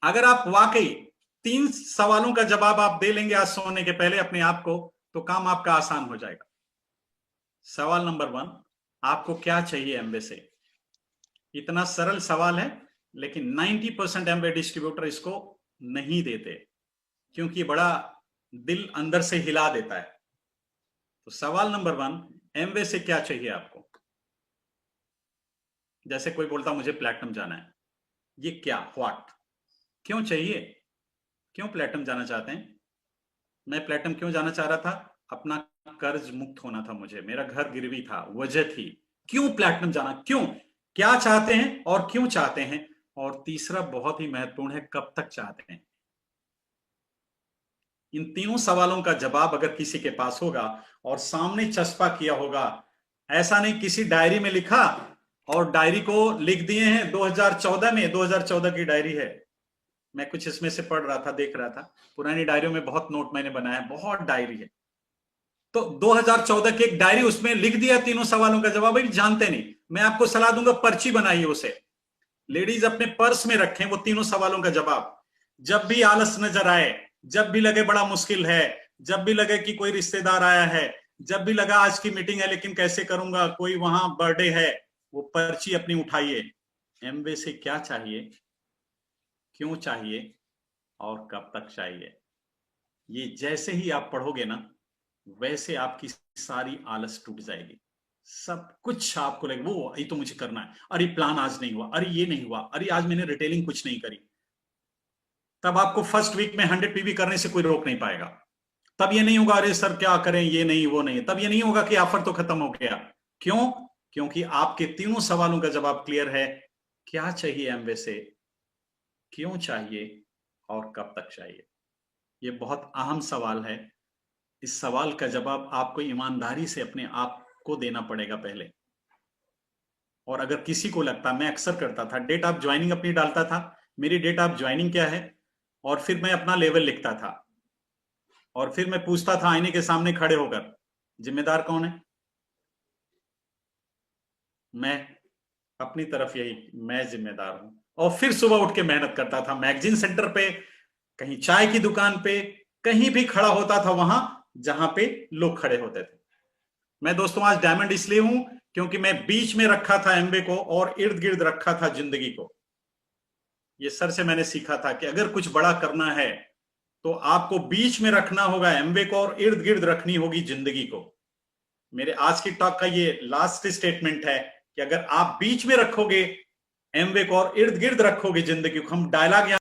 अगर आप वाकई 3 सवालों का जवाब आप दे लेंगे आज सोने के पहले अपने आप को, तो काम आपका आसान हो जाएगा। सवाल नंबर 1, आपको क्या चाहिए एमवे से? इतना सरल सवाल है, लेकिन 90% एमवे डिस्ट्रीब्यूटर इसको नहीं देते, क्योंकि बड़ा दिल अंदर से हिला देता है। तो सवाल नंबर 1, एमवे से क्या चाहिए आपको? जैसे कोई बोलता मुझे प्लैटिनम जाना है, ये क्या, व्हाट, क्यों चाहिए? क्यों प्लैटिनम जाना चाहते हैं? मैं प्लैटिनम क्यों जाना चाह रहा था? अपना कर्ज मुक्त होना था मुझे, मेरा घर गिरवी था, वजह थी। क्यों प्लैटिनम जाना, क्यों, क्या चाहते हैं और क्यों चाहते हैं? और तीसरा बहुत ही महत्वपूर्ण है, कब तक चाहते हैं? इन तीनों सवालों का जवाब अगर किसी के पास होगा और सामने चस्पा किया होगा, ऐसा नहीं किसी डायरी में लिखा और डायरी को लिख दिए हैं 2014 में, 2014 की डायरी है, मैं कुछ इसमें से पढ़ रहा था, देख रहा था, पुरानी डायरियों में बहुत नोट मैंने बनाया, बहुत डायरी है। तो 2014 की एक डायरी, उसमें लिख दिया तीनों सवालों का जवाब, भाई जानते नहीं। मैं आपको सलाह दूंगा, पर्ची बनाइए उसे, लेडीज अपने पर्स में रखें वो तीनों सवालों का जवाब। जब भी आलस नजर आए, जब भी लगे बड़ा मुश्किल है, जब भी लगे कि कोई रिश्तेदार आया है, जब भी लगा आज की मीटिंग है लेकिन कैसे करूंगा, कोई वहां बर्थडे है, वो पर्ची अपनी उठाइए। एमवे से क्या चाहिए, क्यों चाहिए और कब तक चाहिए? ये जैसे ही आप पढ़ोगे ना, वैसे आपकी सारी आलस टूट जाएगी। सब कुछ आपको लगेगा वो ये तो मुझे करना है, अरे प्लान आज नहीं हुआ, अरे ये नहीं हुआ, अरे आज मैंने रिटेलिंग कुछ नहीं करी। तब आपको फर्स्ट वीक में 100 पीवी करने से कोई रोक नहीं पाएगा। तब ये नहीं होगा अरे सर क्या करें, ये नहीं वो नहीं, तब ये नहीं होगा कि ऑफर तो खत्म हो गया। क्यों? क्योंकि आपके तीनों सवालों का जवाब क्लियर है। क्या चाहिए एमवे से, क्यों चाहिए और कब तक चाहिए? ये बहुत अहम सवाल है। इस सवाल का जवाब आपको ईमानदारी से अपने आप को देना पड़ेगा पहले। और अगर किसी को लगता, मैं अक्सर करता था, डेट ऑफ ज्वाइनिंग अपनी डालता था, मेरी डेट ऑफ ज्वाइनिंग क्या है, और फिर मैं अपना लेवल लिखता था, और फिर मैं पूछता था आईने के सामने खड़े होकर, जिम्मेदार कौन है? मैं। अपनी तरफ यही, मैं जिम्मेदार हूं। और फिर सुबह उठ के मेहनत करता था, मैगजीन सेंटर पे, कहीं चाय की दुकान पे, कहीं भी खड़ा होता था वहां जहां पे लोग खड़े होते थे। मैं दोस्तों आज डायमंड इसलिए हूं क्योंकि मैं बीच में रखा था एमबे को और इर्द गिर्द रखा था जिंदगी को। ये सर से मैंने सीखा था कि अगर कुछ बड़ा करना है तो आपको बीच में रखना होगा एमबे को और इर्द गिर्द रखनी होगी जिंदगी को। मेरे आज की टॉक का ये लास्ट स्टेटमेंट है कि अगर आप बीच में रखोगे एमवे को और इर्द गिर्द रखोगे जिंदगी को, हम डायलॉग